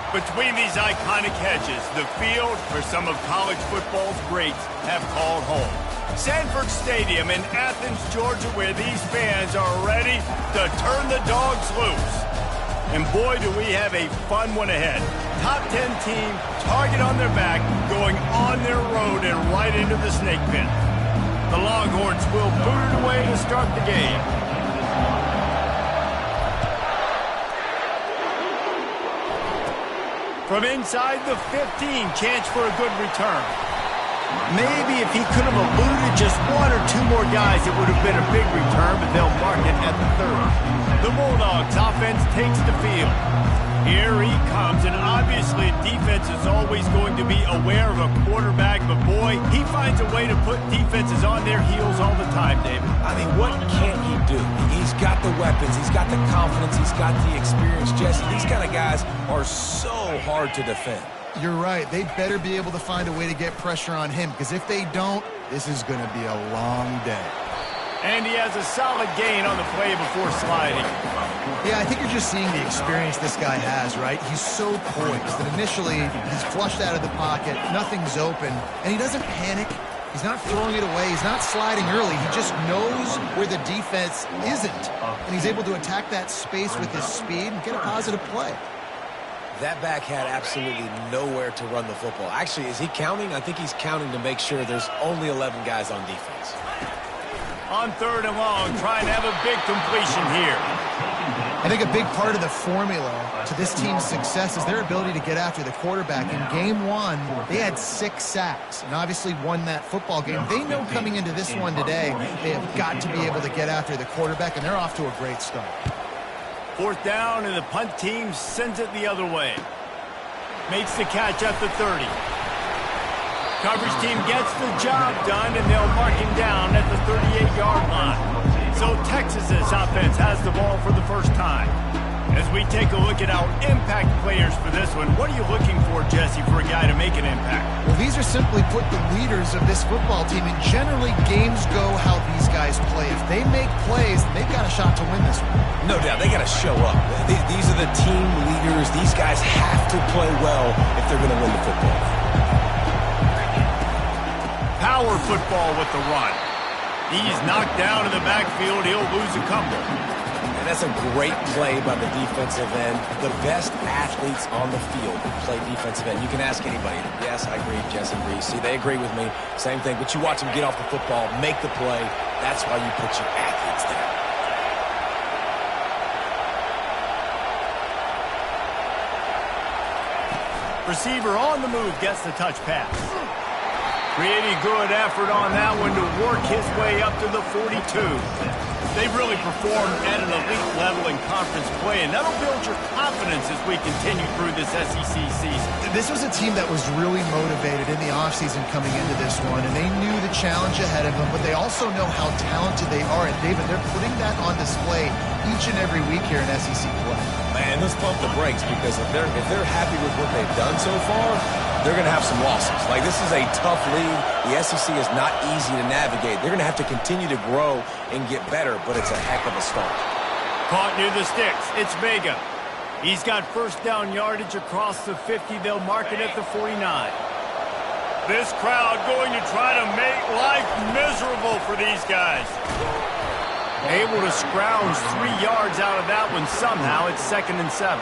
Between these iconic hedges, the field where some of college football's greats have called home. Sanford Stadium in Athens, Georgia, where these fans are ready to turn the dogs loose. And boy, do we have a fun one ahead. Top 10 team, target on their back, going on their road and right into the snake pit. The Longhorns will boot it away to start the game. From inside the 15, chance for a good return. Maybe if he could have eluded just one or two more guys, it would have been a big return, but they'll mark it at the 30. The Bulldogs offense takes the field. Here he comes, and obviously defense is always going to be aware of a quarterback, but boy, he finds a way to put defenses on their heels all the time, David. I mean, what can't he do? He's got the weapons, he's got the confidence, he's got the experience. Jesse, these kind of guys are so hard to defend. You're right. They better be able to find a way to get pressure on him, because if they don't, this is going to be a long day. And he has a solid gain on the play before sliding. Yeah, I think you're just seeing the experience this guy has, right? He's so poised that initially he's flushed out of the pocket, nothing's open, and he doesn't panic. He's not throwing it away. He's not sliding early. He just knows where the defense isn't, and he's able to attack that space with his speed and get a positive play. That back had absolutely nowhere to run the football. Actually, is he counting? I think he's counting to make sure there's only 11 guys on defense. On 3rd and long, trying to have a big completion here. I think a big part of the formula to this team's success is their ability to get after the quarterback. In game 1, they had 6 sacks and obviously won that football game. They know coming into this one today, they have got to be able to get after the quarterback, and they're off to a great start. 4th down, and the punt team sends it the other way. Makes the catch at the 30. Coverage team gets the job done, and they'll mark him down at the 38-yard line. So Texas's offense has the ball for the first time. As we take a look at our impact players for this one, what are you looking for, Jesse, for a guy to make an impact? Well, these are simply put the leaders of this football team, and generally games go how these guys play. If they make plays, they've got a shot to win this one. No doubt, they got to show up. These are the team leaders. These guys have to play well if they're going to win the football. Power football with the run. He's knocked down in the backfield. He'll lose a couple. And that's a great play by the defensive end. The best athletes on the field play defensive end. You can ask anybody. Yes, I agree. Jesse agrees. See, they agree with me. Same thing. But you watch them get off the football, make the play. That's why you put your athletes there. Receiver on the move gets the touch pass. Pretty good effort on that one to work his way up to the 42. They've really performed at an elite level in conference play, and that'll build your confidence as we continue through this SEC season. This was a team that was really motivated in the offseason coming into this one, and they knew the challenge ahead of them, but they also know how talented they are. And, David, they're putting that on display each and every week here in SEC play. Man, let's pump the brakes, because if they're happy with what they've done so far, they're going to have some losses. Like, this is a tough league. The SEC is not easy to navigate. They're going to have to continue to grow and get better, but it's a heck of a start. Caught near the sticks. It's Vega. He's got first down yardage across the 50. They'll mark it at the 49. This crowd going to try to make life miserable for these guys. Able to scrounge 3 yards out of that one somehow. It's 2nd and 7.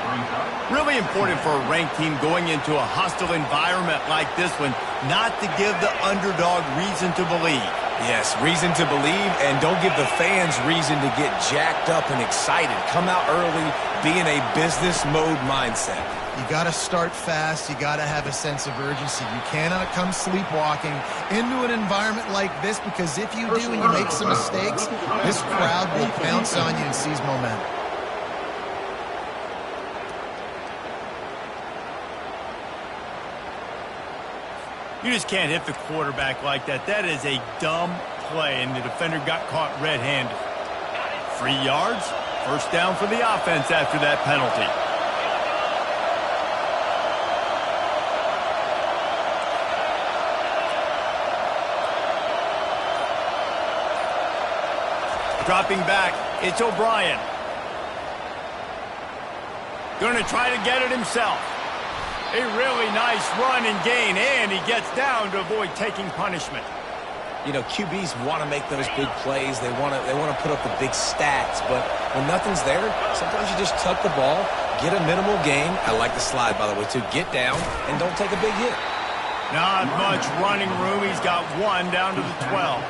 Really important for a ranked team going into a hostile environment like this one not to give the underdog reason to believe. Yes, reason to believe, and don't give the fans reason to get jacked up and excited. Come out early, be in a business mode mindset. You got to start fast. You got to have a sense of urgency. You cannot come sleepwalking into an environment like this, because if you do and you make some mistakes, this crowd will pounce on you and seize momentum. You just can't hit the quarterback like that. That is a dumb play, and the defender got caught red-handed. 3 yards, first down for the offense after that penalty. Dropping back, it's O'Brien. Going to try to get it himself. A really nice run and gain, and he gets down to avoid taking punishment. You know, QBs want to make those big plays. They want to put up the big stats. But when nothing's there, sometimes you just tuck the ball, get a minimal gain. I like the slide, by the way, too. Get down and don't take a big hit. Not much running room. He's got one down to the 12.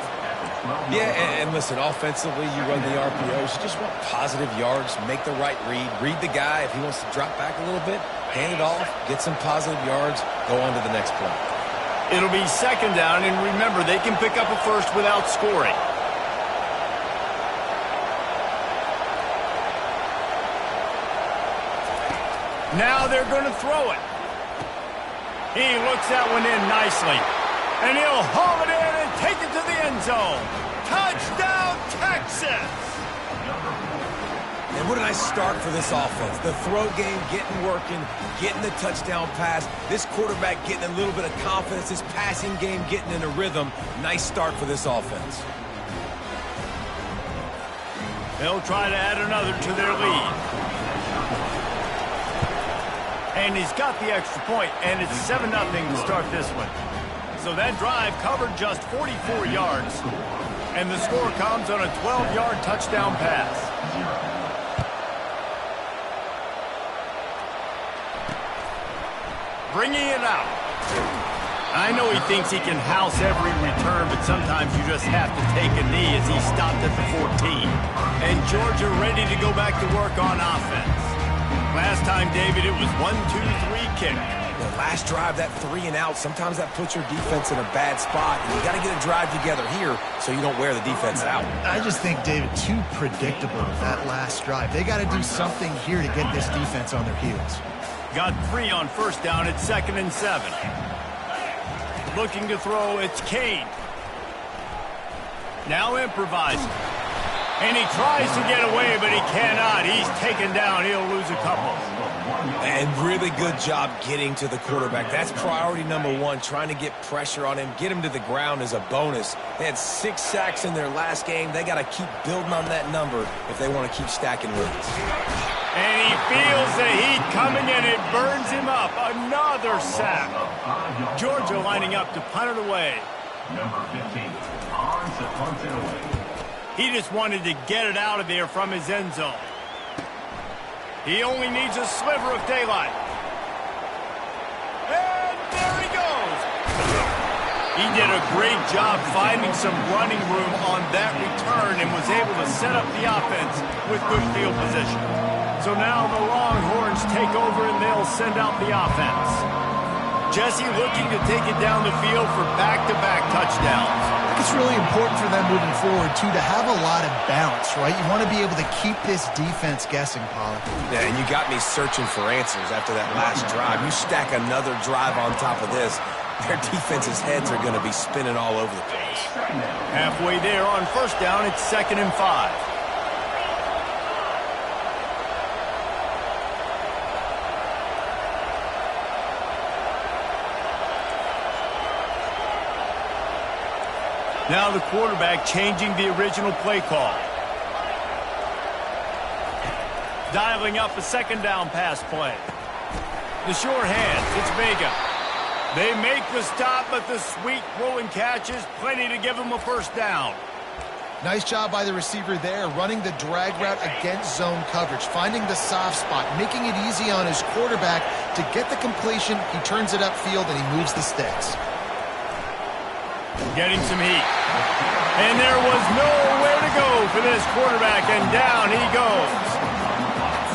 Yeah, and listen, offensively, you run the RPOs. You just want positive yards, make the right read the guy. If he wants to drop back a little bit, hand it off, get some positive yards, go on to the next play. It'll be second down, and remember, they can pick up a first without scoring. Now they're going to throw it. He looks that one in nicely. And he'll haul it in and take it to the end zone. Touchdown, Texas! And what a nice start for this offense. The throw game getting working, getting the touchdown pass. This quarterback getting a little bit of confidence. This passing game getting in a rhythm. Nice start for this offense. They'll try to add another to their lead. And he's got the extra point, and it's 7-0 to start this one. So that drive covered just 44 yards. And the score comes on a 12-yard touchdown pass. Bringing it out. I know he thinks he can house every return, but sometimes you just have to take a knee as he stopped at the 14. And Georgia ready to go back to work on offense. Last time, David, it was 1-2-3 kick. The last drive, that 3 and out, sometimes that puts your defense in a bad spot. And you got to get a drive together here so you don't wear the defense out. I just think, David, too predictable that last drive. They got to do something here to get this defense on their heels. Got 3 on first down at 2nd and 7. Looking to throw, it's Kane. Now improvising. And he tries to get away, but he cannot. He's taken down. He'll lose a couple. And really good job getting to the quarterback. That's priority number 1, trying to get pressure on him. Get him to the ground is a bonus. They had 6 sacks in their last game. They got to keep building on that number if they want to keep stacking wins. And he feels the heat coming, and it burns him up. Another sack. Georgia lining up to punt it away. Number 15, on to punt it away. He just wanted to get it out of there from his end zone. He only needs a sliver of daylight. And there he goes. He did a great job finding some running room on that return and was able to set up the offense with good field position. So now the Longhorns take over and they'll send out the offense. Jesse looking to take it down the field for back-to-back touchdowns. It's really important for them moving forward, too, to have a lot of balance, right? You want to be able to keep this defense guessing, Pollard. Yeah, and you got me searching for answers after that last drive. You stack another drive on top of this, their defense's heads are going to be spinning all over the place. Halfway there on first down, it's 2nd and 5. Now the quarterback changing the original play call. Dialing up a 2nd down pass play. The sure hands, it's Vega. They make the stop, but the sweet throw and catch is plenty to give him a first down. Nice job by the receiver there, running the drag route against zone coverage, finding the soft spot, making it easy on his quarterback to get the completion. He turns it upfield and he moves the sticks. Getting some heat. And there was nowhere to go for this quarterback, and down he goes.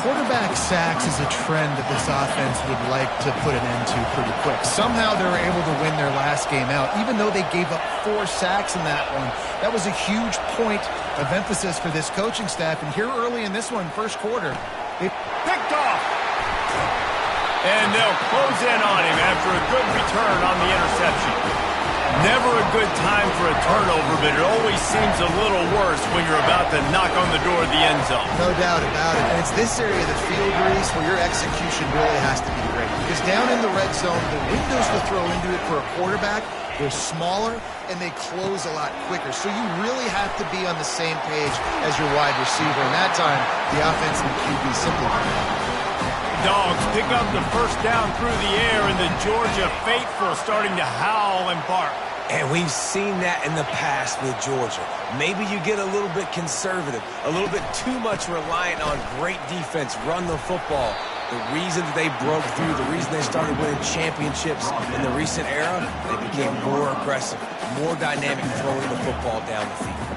Quarterback sacks is a trend that this offense would like to put an end to pretty quick. Somehow they were able to win their last game out, even though they gave up 4 sacks in that one. That was a huge point of emphasis for this coaching staff. And here early in this one, first quarter, they picked off. And they'll close in on him after a good return on the interception. Never a good time for a turnover, but it always seems a little worse when you're about to knock on the door of the end zone. No doubt about it. And it's this area of the field, Reese, where your execution really has to be great. Because down in the red zone, the windows to throw into it for a quarterback, they're smaller and they close a lot quicker. So you really have to be on the same page as your wide receiver. And that time, the offense and the QB simply Dogs pick up the first down through the air, and the Georgia faithful starting to howl and bark. And we've seen that in the past with Georgia. Maybe you get a little bit conservative, a little bit too much reliant on great defense, run the football. The reason that they broke through, the reason they started winning championships in the recent era, they became more aggressive, more dynamic throwing the football down the field.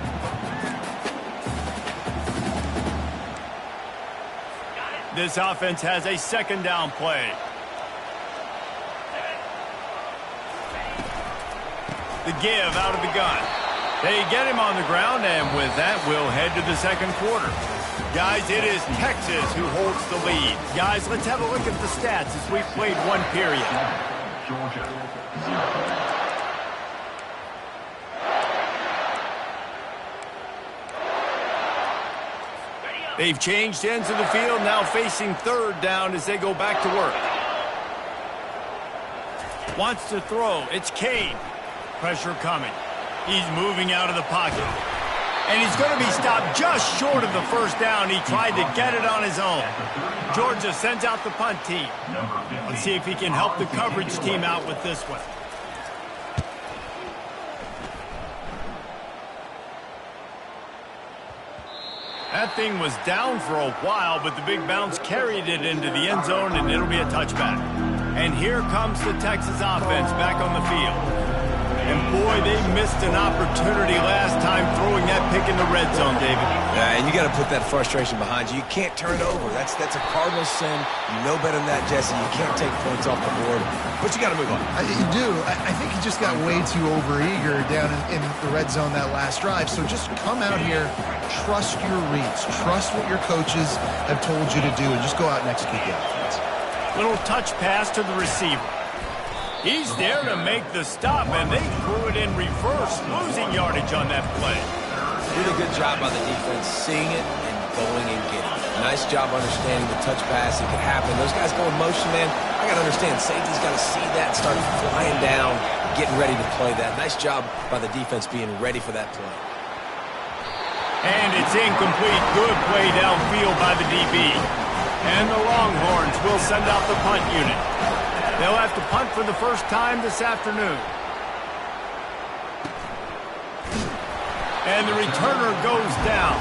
This offense has a second down play. The give out of the gun. They get him on the ground, and with that, we'll head to the second quarter. Guys, it is Texas who holds the lead. Guys, let's have a look at the stats as we played one period. Georgia, 0. They've changed ends of the field, now facing third down as they go back to work. Wants to throw. It's Kane. Pressure coming. He's moving out of the pocket. And he's going to be stopped just short of the first down. He tried to get it on his own. Georgia sends out the punt team. Let's see if he can help the coverage team out with this one. That thing was down for a while, but the big bounce carried it into the end zone, and it'll be a touchback. And here comes the Texas offense back on the field. And boy, they missed an opportunity last time throwing that pick in the red zone, David. Yeah, and you got to put that frustration behind you. You can't turn it over. That's a cardinal sin. You know better than that, Jesse. You can't take points off the board, but you got to move on. You do. I think he just got way too overeager down in the red zone that last drive. So just come out here, trust your reads, trust what your coaches have told you to do, and just go out and execute the offense. Little touch pass to the receiver. He's there to make the stop, and they threw it in reverse, losing yardage on that play. Really good job by the defense, seeing it and going and getting it. Nice job understanding the touch pass. It could happen. Those guys go in motion, man. I got to understand, safety's got to see that and start flying down, getting ready to play that. Nice job by the defense being ready for that play. And it's incomplete. Good play downfield by the DB. And the Longhorns will send out the punt unit. They'll have to punt for the first time this afternoon. And the returner goes down.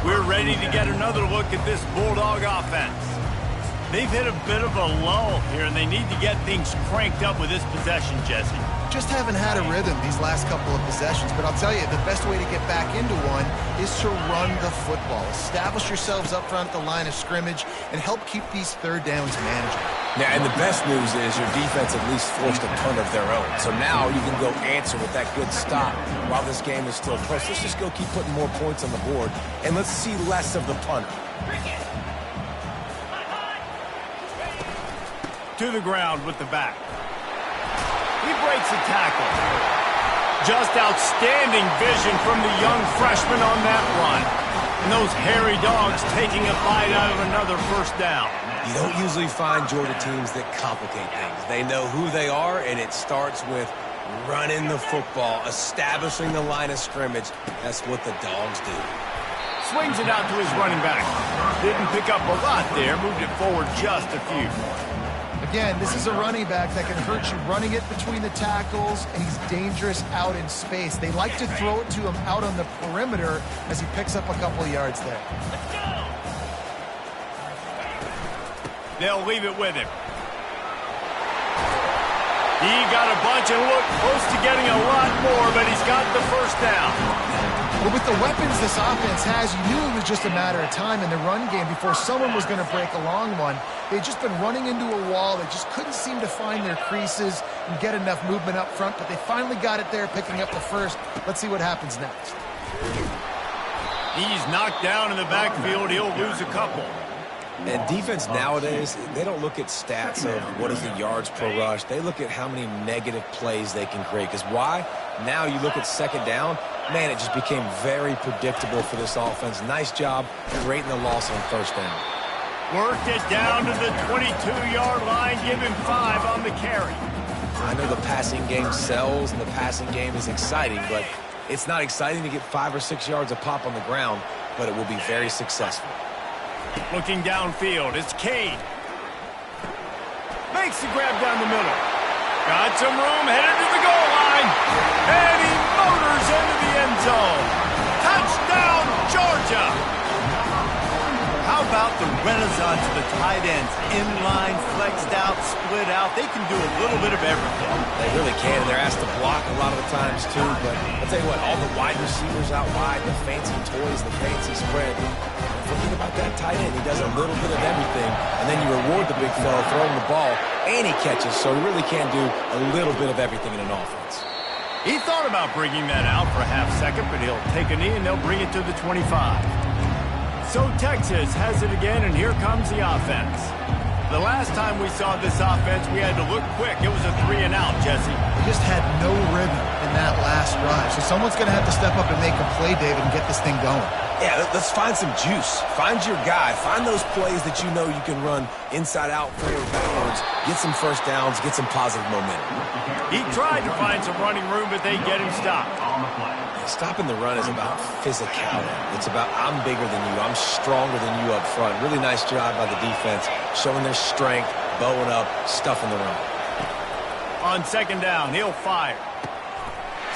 We're ready to get another look at this Bulldog offense. They've hit a bit of a lull here, and they need to get things cranked up with this possession, Jesse. Just haven't had a rhythm these last couple of possessions, but I'll tell you, the best way to get back into one is to run the football. Establish yourselves up front at the line of scrimmage and help keep these third downs manageable. Yeah, and the best news is your defense at least forced a punt of their own. So now you can go answer with that good stop while this game is still close. Let's just go keep putting more points on the board, and let's see less of the punter. To the ground with the back. He breaks a tackle. Just outstanding vision from the young freshman on that run. And those hairy dogs taking a bite out of another first down. You don't usually find Georgia teams that complicate things. They know who they are, and it starts with running the football, establishing the line of scrimmage. That's what the dogs do. Swings it out to his running back. Didn't pick up a lot there, moved it forward just a few. Again, this is a running back that can hurt you running it between the tackles, and he's dangerous out in space. They like to throw it to him out on the perimeter as he picks up a couple of yards there. They'll leave it with him. He got a bunch and looked close to getting a lot more, but he's got the first down. But with the weapons this offense has, you knew it was just a matter of time in the run game before someone was going to break a long one. They'd just been running into a wall. They just couldn't seem to find their creases and get enough movement up front, but they finally got it there, picking up the first. Let's see what happens next. He's knocked down in the backfield. He'll lose a couple. And defense nowadays, they don't look at stats of what is the yards per rush. They look at how many negative plays they can create. Because why? Now you look at second down, man, it just became very predictable for this offense. Nice job creating the loss on first down. Worked it down to the 22-yard line, give him 5 on the carry. I know the passing game sells and the passing game is exciting, but it's not exciting to get 5 or 6 yards a pop on the ground but it will be very successful. Looking downfield, it's Kane. Makes the grab down the middle. Got some room, headed to the goal line. And he motors into the end zone. Touchdown, Georgia! How about the renaissance of the tight ends? Inline, flexed out, split out. They can do a little bit of everything. They really can, and they're asked to block a lot of the times, too. But I'll tell you what, all the wide receivers out wide, the fancy toys, the fancy spread. Forget about that tight end. He does a little bit of everything, and then you reward the big fella throwing the ball, and he catches, so he really can do a little bit of everything in an offense. He thought about bringing that out for a half second, but he'll take a knee, and they'll bring it to the 25. So Texas has it again, and here comes the offense. The last time we saw this offense, we had to look quick. It was a 3-and-out, Jesse. They just had no rhythm in that last drive. So someone's going to have to step up and make a play, David, and get this thing going. Yeah, let's find some juice. Find your guy. Find those plays that you know you can run inside out, forward, backwards. Get some first downs. Get some positive momentum. He tried to find some running room, but they get him stopped. Stopping the run is about physicality. It's about I'm bigger than you. I'm stronger than you up front. Really nice job by the defense, showing their strength, bowing up, stuffing the run. On second down, he'll fire.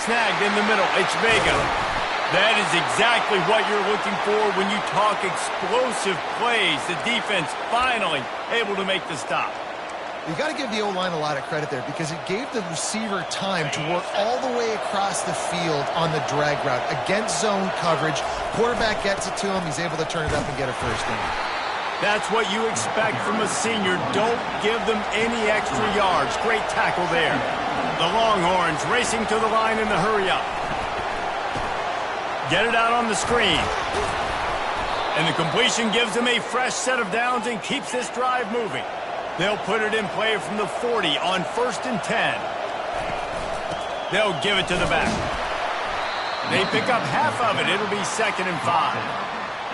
Snagged in the middle, it's Vega. That is exactly what you're looking for when you talk explosive plays. The defense finally able to make the stop. You got to give the O-line a lot of credit there because it gave the receiver time to work all the way across the field on the drag route against zone coverage. Quarterback gets it to him. He's able to turn it up and get a first down. That's what you expect from a senior. Don't give them any extra yards. Great tackle there. The Longhorns racing to the line in the hurry-up. Get it out on the screen. And the completion gives them a fresh set of downs and keeps this drive moving. They'll put it in play from the 40 on 1st and 10. They'll give it to the back. They pick up half of it. It'll be 2nd and 5.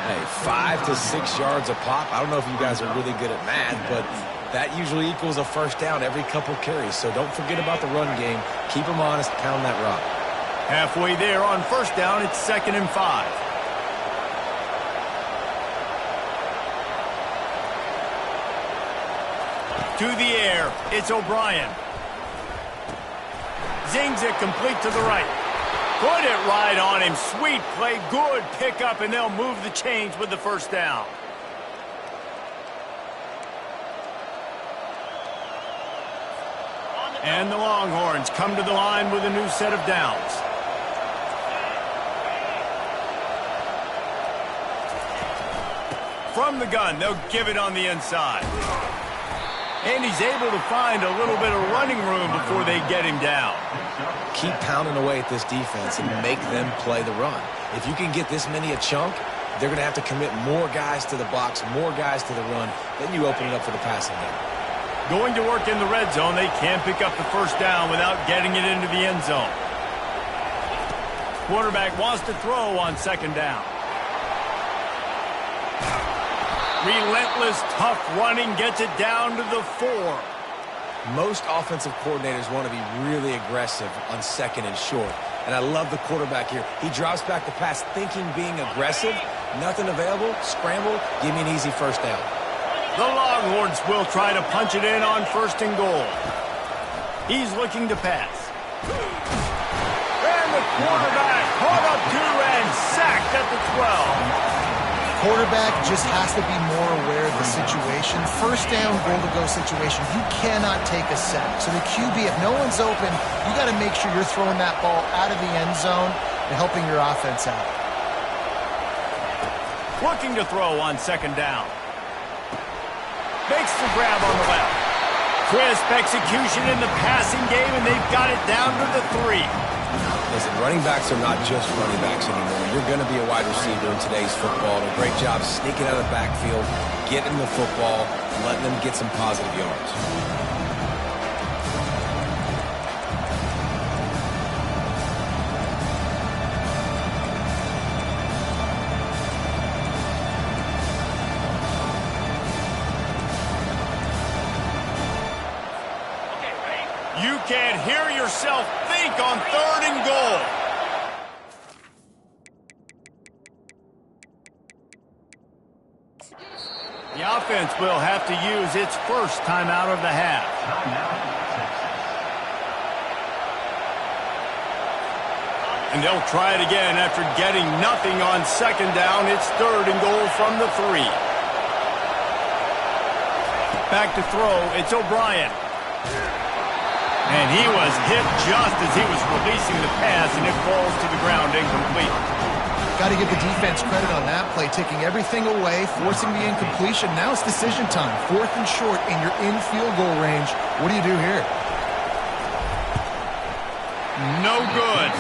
Hey, 5 to 6 yards a pop. I don't know if you guys are really good at math, but that usually equals a first down every couple carries. So don't forget about the run game. Keep them honest. Pound that rock. Halfway there on 1st down, it's 2nd and 5. To the air, it's O'Brien. Zings it complete to the right. Put it right on him. Sweet play, good pickup, and they'll move the chains with the first down. And the Longhorns come to the line with a new set of downs. From the gun, they'll give it on the inside. And he's able to find a little bit of running room before they get him down. Keep pounding away at this defense and make them play the run. If you can get this many a chunk, they're going to have to commit more guys to the box, more guys to the run. Then you open it up for the passing game. Going to work in the red zone, they can't pick up the first down without getting it into the end zone. Quarterback wants to throw on 2nd down. Relentless, tough running gets it down to the 4. Most offensive coordinators want to be really aggressive on 2nd and short. And I love the quarterback here. He drops back the pass thinking being aggressive. Nothing available. Scramble. Give me an easy first down. The Longhorns will try to punch it in on 1st and goal. He's looking to pass. And the quarterback caught up to and sacked at the 12. Quarterback just has to be more aware of the situation. First down, goal-to-go situation. You cannot take a sack. So the QB, if no one's open, you got to make sure you're throwing that ball out of the end zone and helping your offense out. Looking to throw on 2nd down. Makes the grab on the left. Crisp execution in the passing game, and they've got it down to the 3. Listen, running backs are not just running backs anymore. You're going to be a wide receiver in today's football. And a great job sneaking out of the backfield, getting the football, and letting them get some positive yards. You can't hear yourself think on 3rd and goal. offense will have to use its first timeout of the half. And they'll try it again after getting nothing on second down. It's 3rd and goal from the 3. Back to throw. It's O'Brien. And he was hit just as he was releasing the pass, and it falls to the ground incomplete. Got to give the defense credit on that play, taking everything away, forcing the incompletion. Now it's decision time. 4th and short, and you're in field goal range. What do you do here? No good.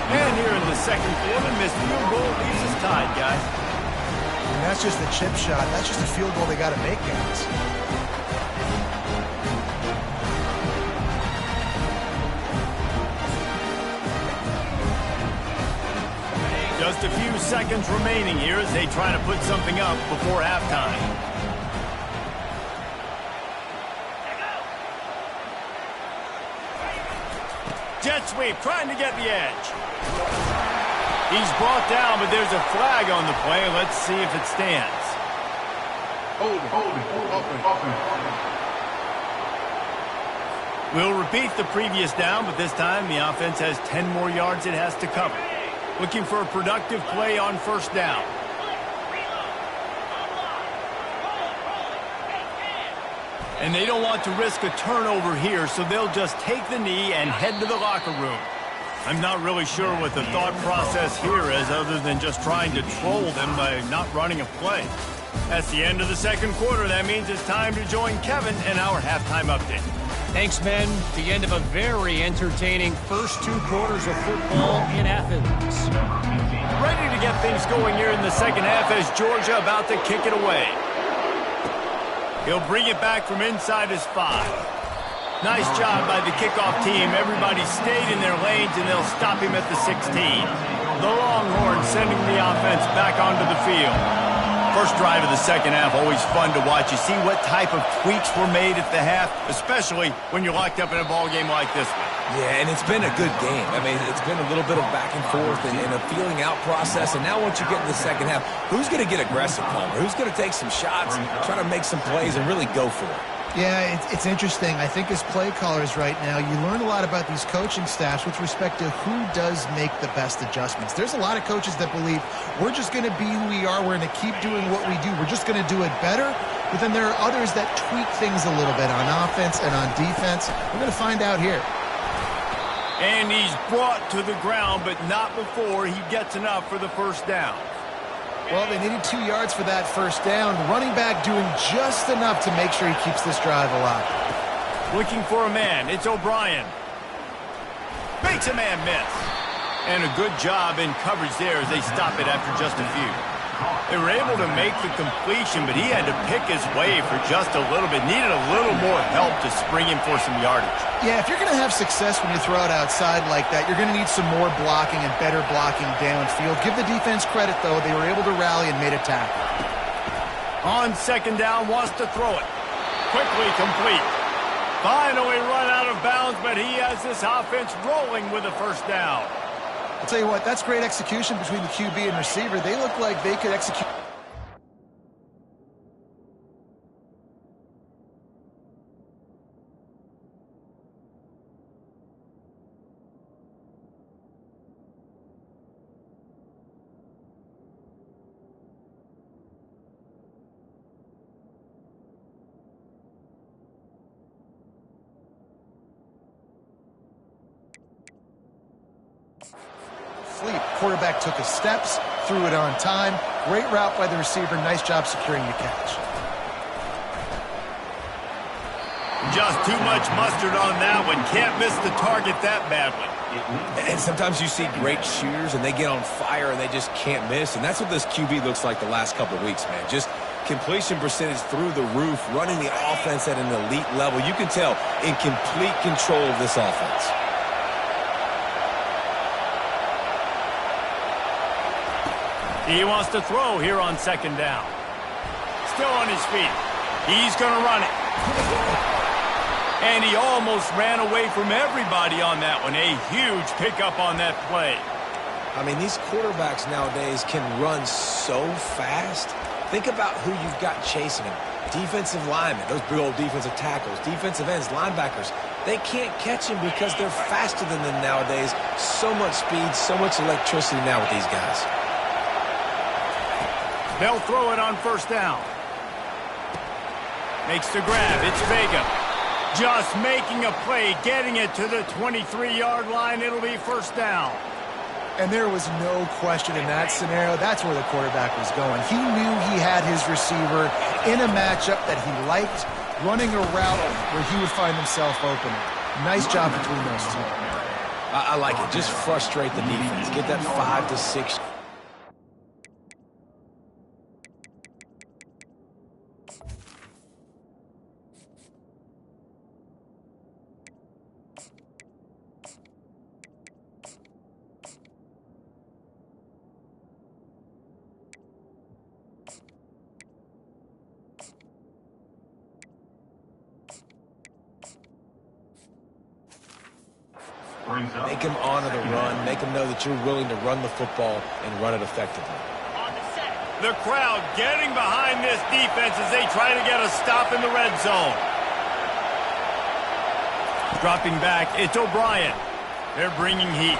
And here in the second quarter, missed field goal leaves us tied, guys. And that's just a chip shot. That's just a field goal they got to make, guys. Just a few seconds remaining here as they try to put something up before halftime. Jet sweep, trying to get the edge. He's brought down, but there's a flag on the play. Let's see if it stands. Hold it. We'll repeat the previous down, but this time the offense has 10 more yards it has to cover. Looking for a productive play on first down. And they don't want to risk a turnover here, so they'll just take the knee and head to the locker room. I'm not really sure what the thought process here is other than just trying to troll them by not running a play. That's the end of the second quarter. That means it's time to join Kevin in our halftime update. Thanks, men. The end of a very entertaining first 2 quarters of football in Athens. Ready to get things going here in the second half as Georgia about to kick it away. He'll bring it back from inside his 5. Nice job by the kickoff team. Everybody stayed in their lanes, and they'll stop him at the 16. The Longhorns sending the offense back onto the field. First drive of the second half, always fun to watch. You see what type of tweaks were made at the half, especially when you're locked up in a ball game like this one. Yeah, and it's been a good game. I mean, it's been a little bit of back and forth and a feeling out process. And now once you get in the second half, who's going to get aggressive, Palmer? Who's going to take some shots, try to make some plays, and really go for it? Yeah, it's interesting. I think as play callers right now, you learn a lot about these coaching staffs with respect to who does make the best adjustments. There's a lot of coaches that believe we're just going to be who we are. We're going to keep doing what we do. We're just going to do it better. But then there are others that tweak things a little bit on offense and on defense. We're going to find out here. And he's brought to the ground, but not before he gets enough for the first down. Well, they needed 2 yards for that first down. The running back doing just enough to make sure he keeps this drive alive. Looking for a man. It's O'Brien. Makes a man miss. And a good job in coverage there as they stop it after just a few. They were able to make the completion, but he had to pick his way for just a little bit. Needed a little more help to spring him for some yardage. Yeah, if you're going to have success when you throw it outside like that, you're going to need some more blocking and better blocking downfield. Give the defense credit, though. They were able to rally and made a tackle. On second down, wants to throw it. Quickly complete. Finally run out of bounds, but he has this offense rolling with a first down. I'll tell you what, that's great execution between the QB and receiver. They look like they could execute. Quarterback took his steps, threw it on time. Great route by the receiver. Nice job securing the catch. Just too much mustard on that one. Can't miss the target that badly. And sometimes you see great shooters, and they get on fire, and they just can't miss. And that's what this QB looks like the last couple of weeks, man. Just completion percentage through the roof, running the offense at an elite level. You can tell in complete control of this offense. He wants to throw here on second down. Still on his feet. He's going to run it. And he almost ran away from everybody on that one. A huge pickup on that play. I mean, these quarterbacks nowadays can run so fast. Think about who you've got chasing him. Defensive linemen, those big old defensive tackles, defensive ends, linebackers, they can't catch him because they're faster than them nowadays. So much speed, so much electricity now with these guys. They'll throw it on first down. Makes the grab. It's Vega. Just making a play, getting it to the 23-yard line. It'll be first down. And there was no question in that scenario. That's where the quarterback was going. He knew he had his receiver in a matchup that he liked, running a route where he would find himself open. Nice job between those two. I like it. Just frustrate the defense. Get that 5 to 6. Make him honor the run. Make him know that you're willing to run the football and run it effectively. The crowd getting behind this defense as they try to get a stop in the red zone. Dropping back, it's O'Brien. They're bringing heat.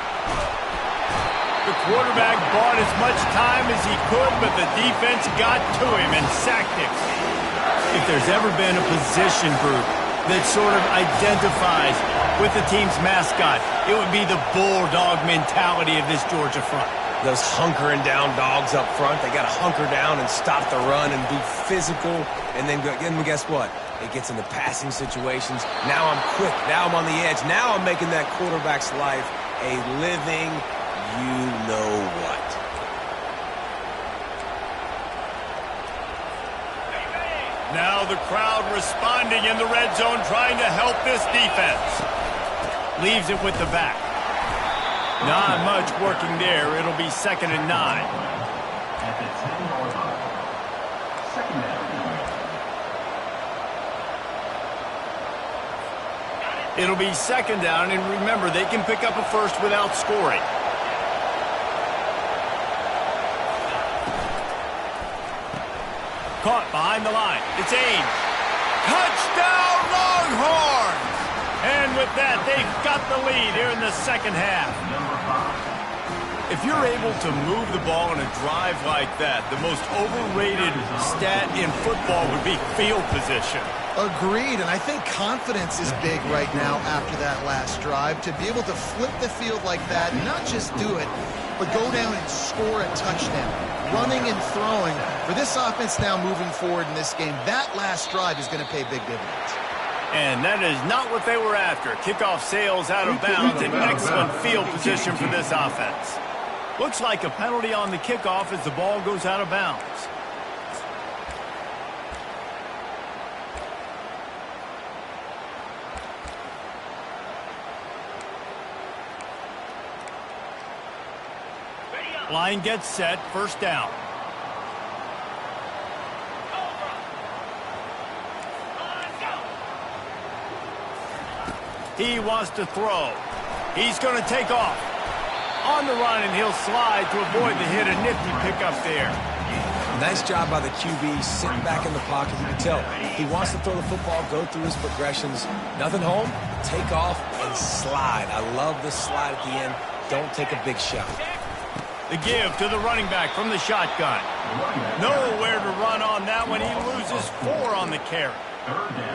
The quarterback bought as much time as he could, but the defense got to him and sacked him. If there's ever been a position group that sort of identifies with the team's mascot, it would be the bulldog mentality of this Georgia front. Those hunkering down dogs up front, they got to hunker down and stop the run and be physical. And then guess what? It gets into passing situations. Now I'm quick. Now I'm on the edge. Now I'm making that quarterback's life a living you-know-what. Now the crowd responding in the red zone, trying to help this defense. Leaves it with the back. Not much working there. It'll be 2nd and 9. At the 10-yard line. 2nd down. It'll be 2nd down, and remember, they can pick up a first without scoring. Caught behind the line. It's Ames. Touchdown, Longhorns! And with that, they've got the lead here in the second half. If you're able to move the ball in a drive like that, the most overrated stat in football would be field position. Agreed, and I think confidence is big right now after that last drive. To be able to flip the field like that, not just do it, but go down and score a touchdown. Running and throwing. For this offense now moving forward in this game, that last drive is going to pay big dividends. And that is not what they were after. Kickoff sails out of bounds. An excellent field position for this offense. Looks like a penalty on the kickoff as the ball goes out of bounds. Line gets set, first down. He wants to throw. He's going to take off. On the run, and he'll slide to avoid the hit. A nifty pickup there. Nice job by the QB, sitting back in the pocket. You can tell he wants to throw the football, go through his progressions. Nothing home, take off, and slide. I love the slide at the end. Don't take a big shot. The give to the running back from the shotgun. Nowhere to run on that one. He loses 4 on the carry.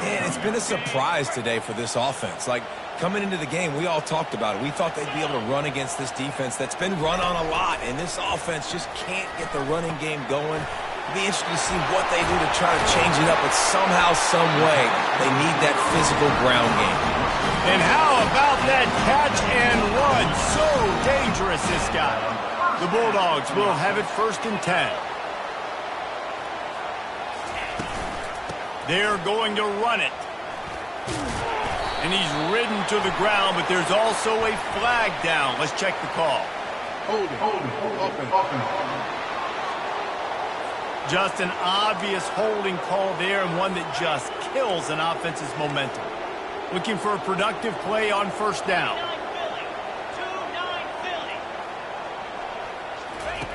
Man, it's been a surprise today for this offense. Like, coming into the game, we all talked about it. We thought they'd be able to run against this defense that's been run on a lot, and this offense just can't get the running game going. It'll be interesting to see what they do to try to change it up, but somehow, some way, they need that physical ground game. And how about that catch and run? So dangerous, this guy. The Bulldogs will have it 1st and 10. They're going to run it. And he's ridden to the ground, but there's also a flag down. Let's check the call. Hold it. Just an obvious holding call there, and one that just kills an offense's momentum. Looking for a productive play on first down.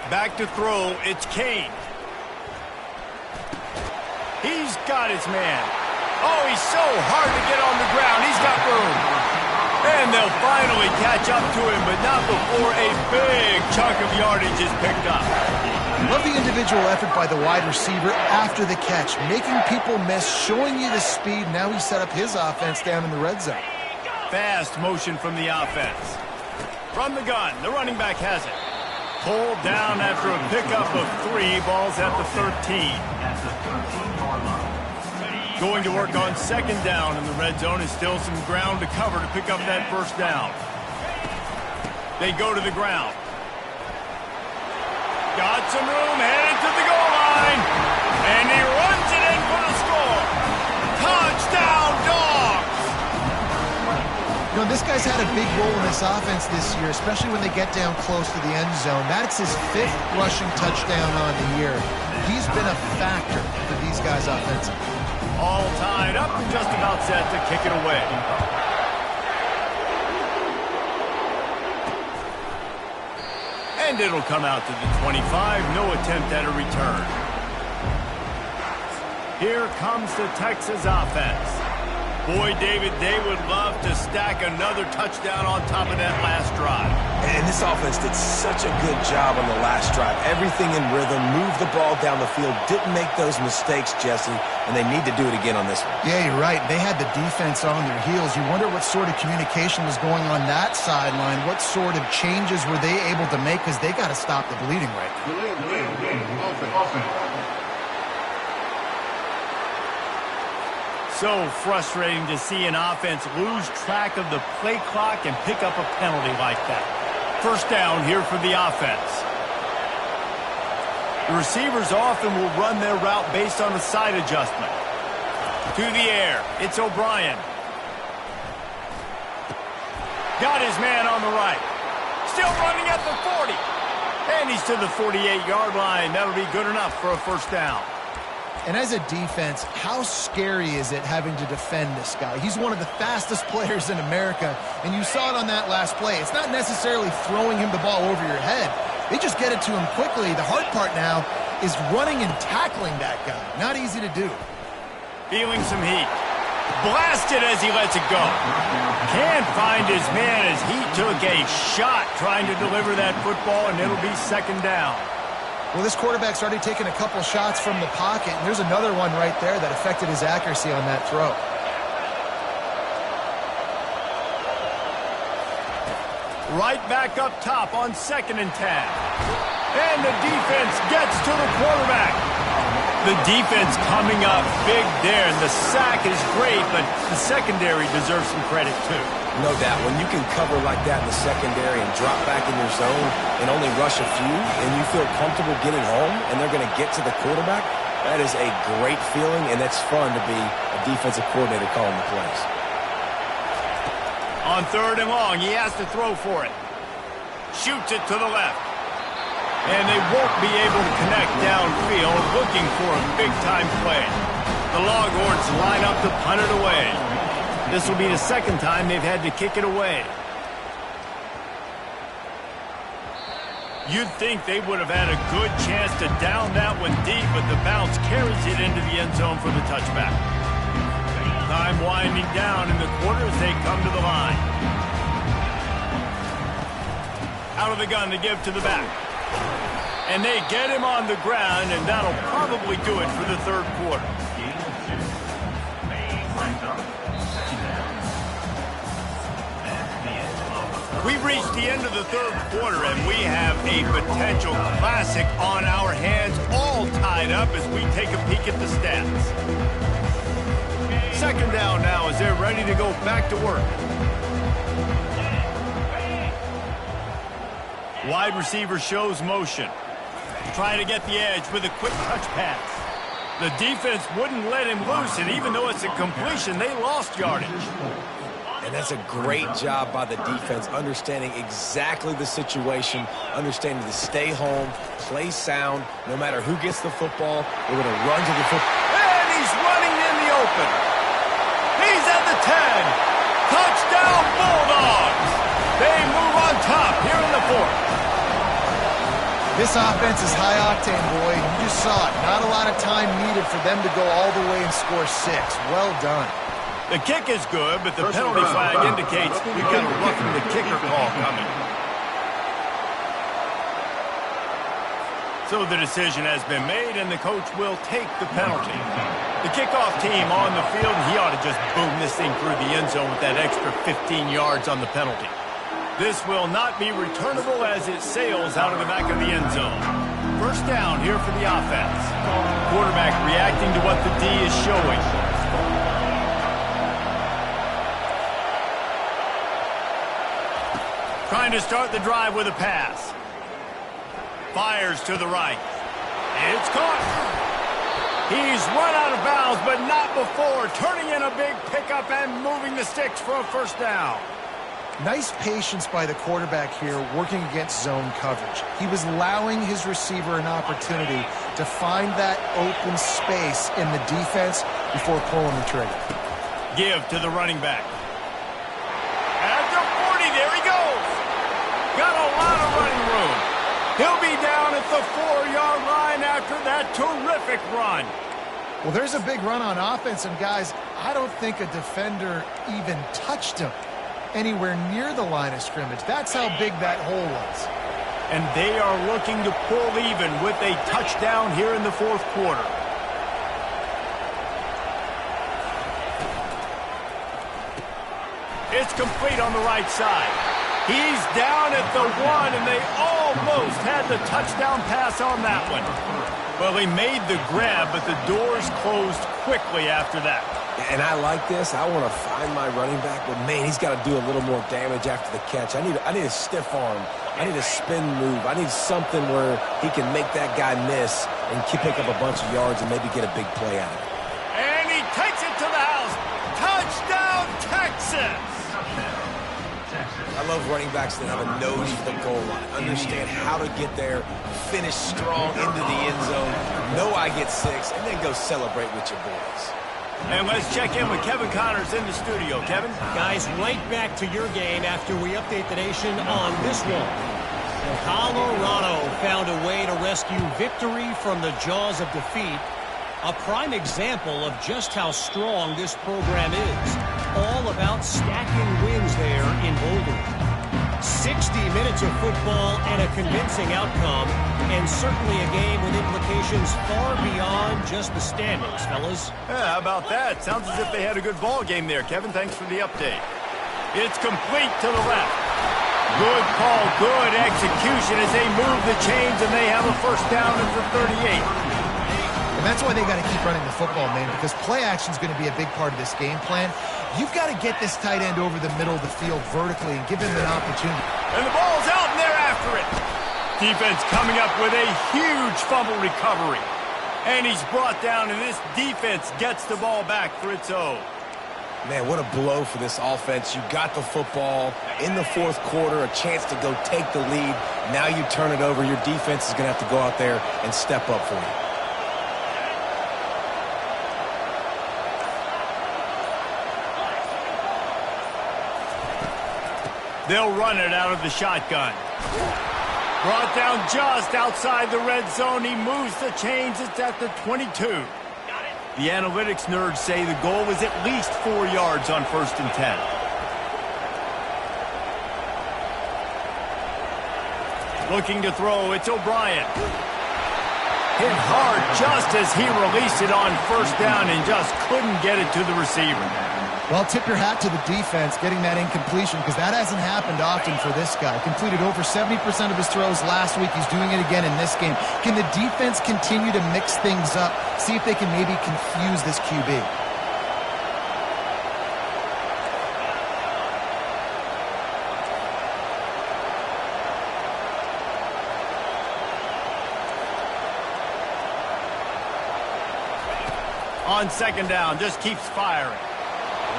Back to throw, it's Kane. He's got his man. Oh, he's so hard to get on the ground. He's got room. And they'll finally catch up to him, but not before a big chunk of yardage is picked up. Love the individual effort by the wide receiver after the catch, making people miss, showing you the speed. Now he set up his offense down in the red zone. Fast motion from the offense. From the gun, the running back has it. Pulled down after a pickup of 3, balls at the 13. Going to work on second down in the red zone, and still some ground to cover to pick up that first down. They go to the ground. Got some room, headed to the goal line. And he runs it in for the score. Touchdown, Dogs! You know, this guy's had a big role in this offense this year, especially when they get down close to the end zone. That's his 5th rushing touchdown on the year. He's been a factor for these guys offensively. All tied up and just about set to kick it away. And it'll come out to the 25. No attempt at a return. Here comes the Texas offense. Boy, David, they would love to stack another touchdown on top of that last drive. And this offense did such a good job on the last drive. Everything in rhythm, moved the ball down the field, didn't make those mistakes, Jesse, and they need to do it again on this one. Yeah, you're right. They had the defense on their heels. You wonder what sort of communication was going on that sideline. What sort of changes were they able to make, because they got to stop the bleeding right now. Offense. So frustrating to see an offense lose track of the play clock and pick up a penalty like that. First down here for the offense. The receivers often will run their route based on a side adjustment. To the air, it's O'Brien. Got his man on the right. Still running at the 40. And he's to the 48-yard line. That'll be good enough for a first down. And as a defense, how scary is it having to defend this guy? He's one of the fastest players in America, and you saw it on that last play. It's not necessarily throwing him the ball over your head. They just get it to him quickly. The hard part now is running and tackling that guy. Not easy to do. Feeling some heat. Blasted as he lets it go. Can't find his man as he took a shot trying to deliver that football, and it'll be second down. Well, this quarterback's already taken a couple shots from the pocket, and there's another one right there that affected his accuracy on that throw. Right back up top on 2nd and 10. And the defense gets to the quarterback. The defense coming up big there, and the sack is great, but the secondary deserves some credit too. No doubt. When you can cover like that in the secondary and drop back in your zone and only rush a few, and you feel comfortable getting home, and they're going to get to the quarterback, that is a great feeling, and it's fun to be a defensive coordinator calling the plays. On 3rd and long, he has to throw for it. Shoots it to the left. And they won't be able to connect downfield, looking for a big-time play. The Longhorns line up to punt it away. This will be the second time they've had to kick it away. You'd think they would have had a good chance to down that one deep, but the bounce carries it into the end zone for the touchback. Time winding down in the quarter as they come to the line. Out of the gun to give to the back. And they get him on the ground, and that'll probably do it for the third quarter. We've reached the end of the third quarter, and we have a potential classic on our hands, all tied up as we take a peek at the stats. Second down now as they're ready to go back to work. Wide receiver shows motion. Trying to get the edge with a quick touch pass. The defense wouldn't let him loose, and even though it's a completion, they lost yardage. And that's a great job by the defense, understanding exactly the situation, understanding to stay home, play sound. No matter who gets the football, they're going to run to the football. And he's running in the open. He's at the 10. Touchdown, Bulldogs. They move on top here in the fourth. This offense is high octane, boy. You just saw it. Not a lot of time needed for them to go all the way and score 6. Well done. The kick is good, but the penalty flag indicates we've got a roughing the kicker call coming. So the decision has been made, and the coach will take the penalty. The kickoff team on the field, he ought to just boom this thing through the end zone with that extra 15 yards on the penalty. This will not be returnable as it sails out of the back of the end zone. First down here for the offense. Quarterback reacting to what the D is showing. Trying to start the drive with a pass. Fires to the right. It's caught. He's run out of bounds, but not before. Turning in a big pickup and moving the sticks for a first down. Nice patience by the quarterback here working against zone coverage. He was allowing his receiver an opportunity to find that open space in the defense before pulling the trigger. Give to the running back. At the 40, there he goes. Got a lot of running room. He'll be down at the 4-yard line after that terrific run. Well, there's a big run on offense, and guys, I don't think a defender even touched him anywhere near the line of scrimmage. That's how big that hole was. And they are looking to pull even with a touchdown here in the fourth quarter. It's complete on the right side. He's down at the 1, and they almost had the touchdown pass on that one. Well, he made the grab, but the doors closed quickly after that. And I like this. I want to find my running back, but, man, he's got to do a little more damage after the catch. I need a stiff arm. I need a spin move. I need something where he can make that guy miss and pick up a bunch of yards and maybe get a big play out of it. And he takes it to the house. Touchdown, Texas! I love running backs that have a nose for the goal line, understand how to get there, finish strong into the end zone, know I get 6, and then go celebrate with your boys. And let's check in with Kevin Connors in the studio. Kevin? Guys, right back to your game after we update the nation on this one. Colorado found a way to rescue victory from the jaws of defeat. A prime example of just how strong this program is. All about stacking wins there in Boulder. 60 minutes of football and a convincing outcome, and certainly a game with implications far beyond just the standings, fellas. Yeah, how about that? Sounds as if they had a good ball game there, Kevin. Thanks for the update. It's complete to the left. Good call, good execution as they move the chains, and they have a first down at the 38. And that's why they got to keep running the football, man, because play action is going to be a big part of this game plan. You've got to get this tight end over the middle of the field vertically and give him an opportunity. And the ball's out, and they're after it. Defense coming up with a huge fumble recovery. And he's brought down, and this defense gets the ball back for its own. Man, what a blow for this offense. You got the football in the fourth quarter, a chance to go take the lead. Now you turn it over. Your defense is going to have to go out there and step up for you. They'll run it out of the shotgun. Brought down just outside the red zone. He moves the chains. It's at the 22. The analytics nerds say the goal was at least 4 yards on 1st and 10. Looking to throw, it's O'Brien. Hit hard just as he released it on 1st down and just couldn't get it to the receiver. Well, tip your hat to the defense getting that incompletion because that hasn't happened often for this guy. Completed over 70% of his throws last week. He's doing it again in this game. Can the defense continue to mix things up? See if they can maybe confuse this QB. On 2nd down, just keeps firing.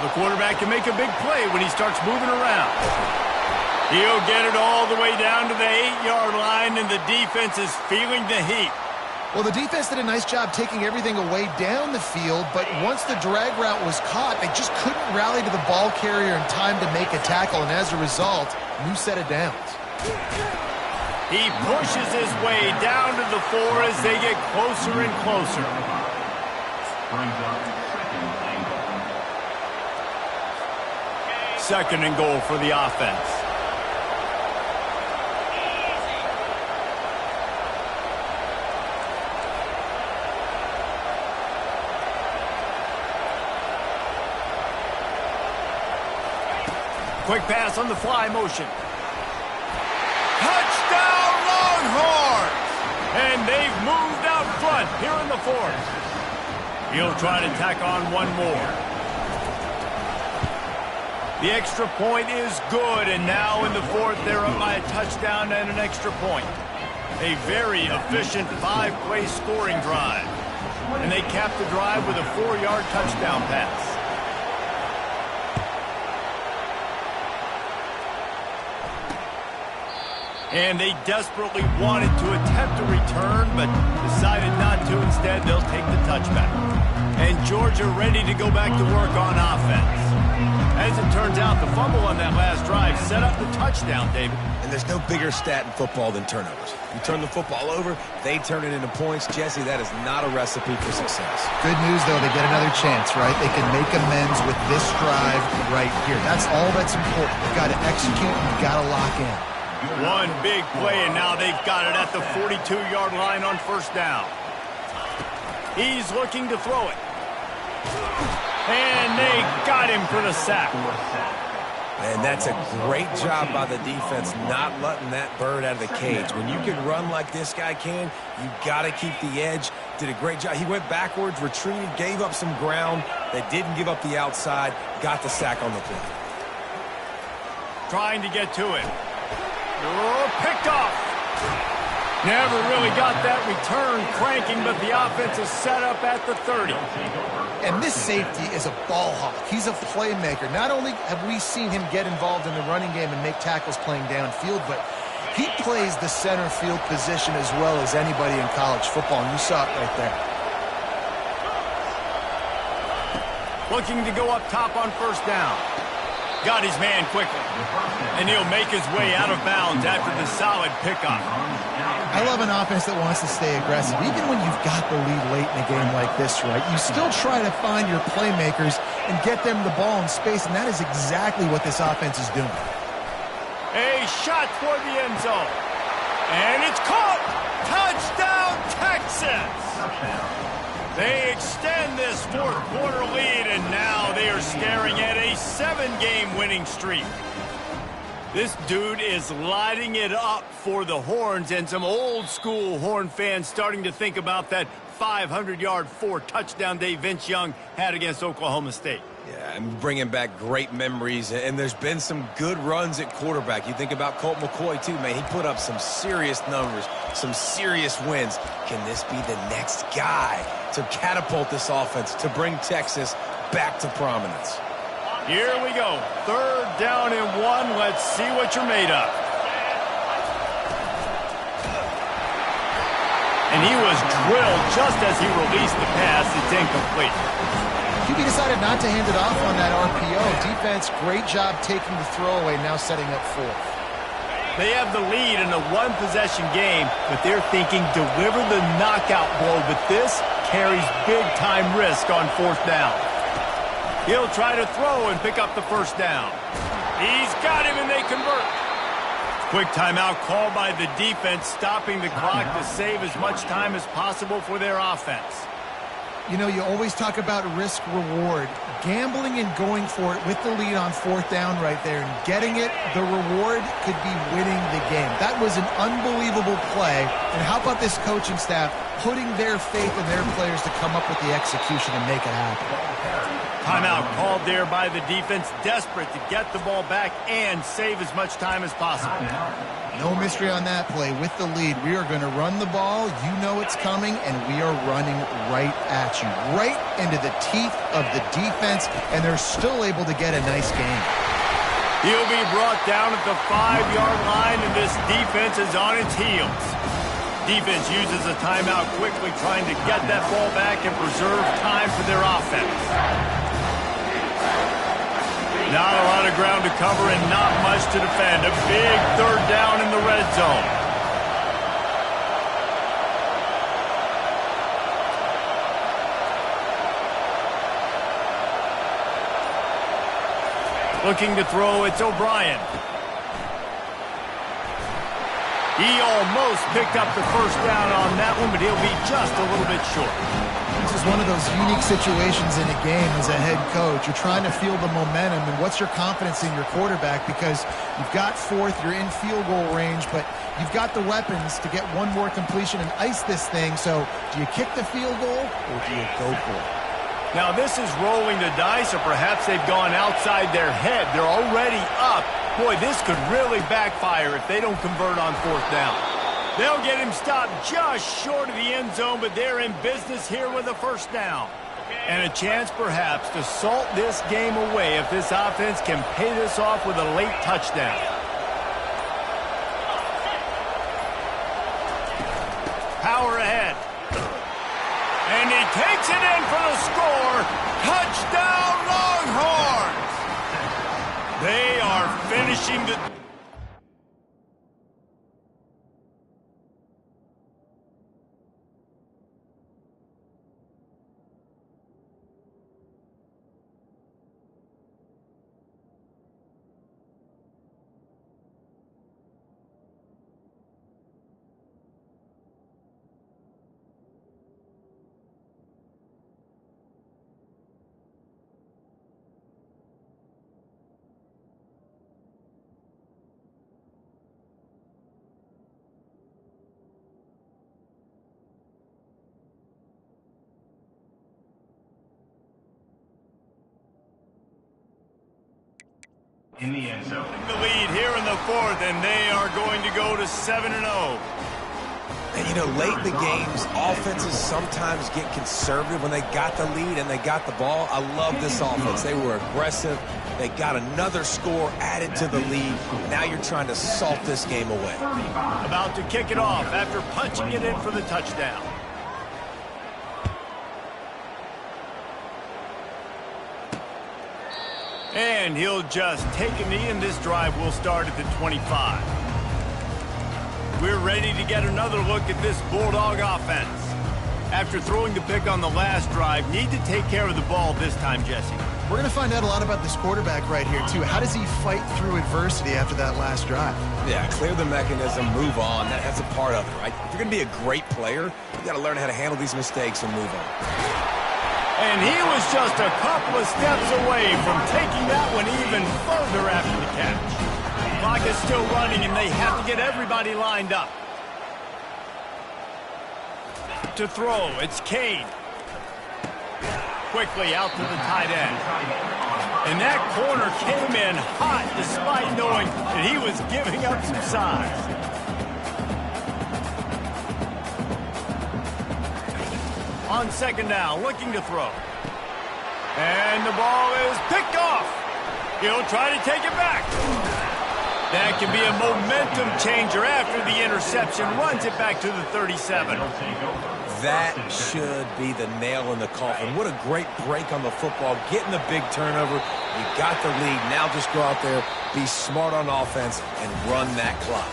The quarterback can make a big play when he starts moving around. He'll get it all the way down to the 8-yard line, and the defense is feeling the heat. Well, the defense did a nice job taking everything away down the field, but once the drag route was caught, they just couldn't rally to the ball carrier in time to make a tackle, and as a result, new set of downs. He pushes his way down to the 4 as they get closer and closer. Brings up second and goal. Second and goal for the offense. Quick pass on the fly motion. Touchdown Longhorns! And they've moved out front here in the 4th. He'll try to tack on one more. The extra point is good, and now in the 4th, they're up by a touchdown and an extra point. A very efficient 5-play scoring drive. And they cap the drive with a 4-yard touchdown pass. And they desperately wanted to attempt a return, but decided not to. Instead, they'll take the touchback. And Georgia ready to go back to work on offense. As it turns out, the fumble on that last drive set up the touchdown, David. And there's no bigger stat in football than turnovers. You turn the football over, they turn it into points. Jesse, that is not a recipe for success. Good news, though, they get another chance, right? They can make amends with this drive right here. That's all that's important. You've got to execute, and you've got to lock in. One big play, and now they've got it at the 42-yard line on first down. He's looking to throw it. And they got him for the sack. And that's a great job by the defense not letting that bird out of the cage. When you can run like this guy can, you got to keep the edge. Did a great job. He went backwards, retreated, gave up some ground. They didn't give up the outside, got the sack on the play. Trying to get to it. Oh, picked off. Never really got that return cranking, but the offense is set up at the 30. And this safety is a ball hawk. He's a playmaker. Not only have we seen him get involved in the running game and make tackles playing downfield, but he plays the center field position as well as anybody in college football, and you saw it right there. Looking to go up top on first down. Got his man quickly. And he'll make his way out of bounds after the solid pickup. I love an offense that wants to stay aggressive. Even when you've got the lead late in a game like this, right, you still try to find your playmakers and get them the ball in space, and that is exactly what this offense is doing. A shot toward the end zone. And it's caught! Touchdown, Texas! They extend this 4th quarter lead, and now they are staring at a 7-game winning streak. This dude is lighting it up for the Horns, and some old-school Horn fans starting to think about that 500-yard, 4-touchdown day Vince Young had against Oklahoma State. Yeah, I'm bringing back great memories, and there's been some good runs at quarterback. You think about Colt McCoy, too, man. He put up some serious numbers, some serious wins. Can this be the next guy to catapult this offense, to bring Texas back to prominence? Here we go. 3rd down and 1. Let's see what you're made of. And he was drilled just as he released the pass. It's incomplete. QB decided not to hand it off on that RPO. Defense, great job taking the throwaway, now setting up 4th. They have the lead in a one-possession game, but they're thinking deliver the knockout blow, but this carries big-time risk on 4th down. He'll try to throw and pick up the first down. He's got him, and they convert. Quick timeout called by the defense, stopping the clock to save as much time as possible for their offense. You know, you always talk about risk-reward. Gambling and going for it with the lead on 4th down right there and getting it, the reward could be winning the game. That was an unbelievable play. And how about this coaching staff putting their faith in their players to come up with the execution and make it happen? Timeout called there by the defense, desperate to get the ball back and save as much time as possible. No mystery on that play. With the lead, we are going to run the ball. You know it's coming, and we are running right at you, right into the teeth of the defense, and they're still able to get a nice game. He'll be brought down at the 5-yard line, and this defense is on its heels. Defense uses a timeout quickly, trying to get that ball back and preserve time for their offense. Not a lot of ground to cover and not much to defend. A big 3rd down in the red zone. Looking to throw, it's O'Brien. He almost picked up the first down on that one, but he'll be just a little bit short. This is one of those unique situations in a game as a head coach. You're trying to feel the momentum, and what's your confidence in your quarterback? Because you've got fourth, you're in field goal range, but you've got the weapons to get one more completion and ice this thing. So do you kick the field goal or do you go for it? Now this is rolling the dice, or perhaps they've gone outside their head. They're already up. Boy, this could really backfire if they don't convert on fourth down. They'll get him stopped just short of the end zone, but they're in business here with a first down. And a chance perhaps to salt this game away if this offense can pay this off with a late touchdown. Power ahead. And he takes it in for the score. Touchdown, Longhorns! They are finishing the... In the end zone. The lead here in the fourth, and they are going to go to 7-0. And, you know, late in the games, offenses sometimes get conservative when they got the lead and they got the ball. I love this offense. They were aggressive. They got another score added to the lead. Now you're trying to salt this game away. About to kick it off after punching it in for the touchdown. And he'll just take a knee, and this drive will start at the 25. We're ready to get another look at this Bulldog offense. After throwing the pick on the last drive, need to take care of the ball this time, Jesse. We're going to find out a lot about this quarterback right here, too. How does he fight through adversity after that last drive? Yeah, clear the mechanism, move on. That's a part of it, right? If you're going to be a great player, you got to learn how to handle these mistakes and move on. And he was just a couple of steps away from taking that one even further after the catch. Clock is still running, and they have to get everybody lined up. To throw, it's Kane. Quickly out to the tight end. And that corner came in hot despite knowing that he was giving up some size. On second down, looking to throw. And the ball is picked off. He'll try to take it back. That can be a momentum changer after the interception. Runs it back to the 37. That should be the nail in the coffin. What a great break on the football. Getting the big turnover. You got the lead. Now just go out there, be smart on offense, and run that clock.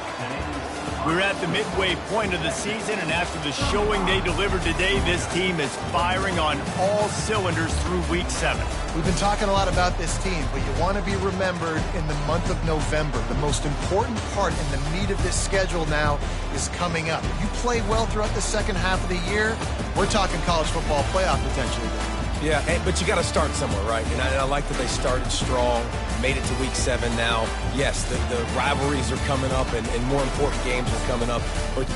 We're at the midway point of the season, and after the showing they delivered today, this team is firing on all cylinders through Week 7. We've been talking a lot about this team, but you want to be remembered in the month of November. The most important part and the meat of this schedule now is coming up. If you play well throughout the second half of the year, we're talking college football playoff potentially. Yeah, but you got to start somewhere, right? And I like that they started strong, made it to Week 7 now. Yes, the rivalries are coming up, and more important games are coming up. But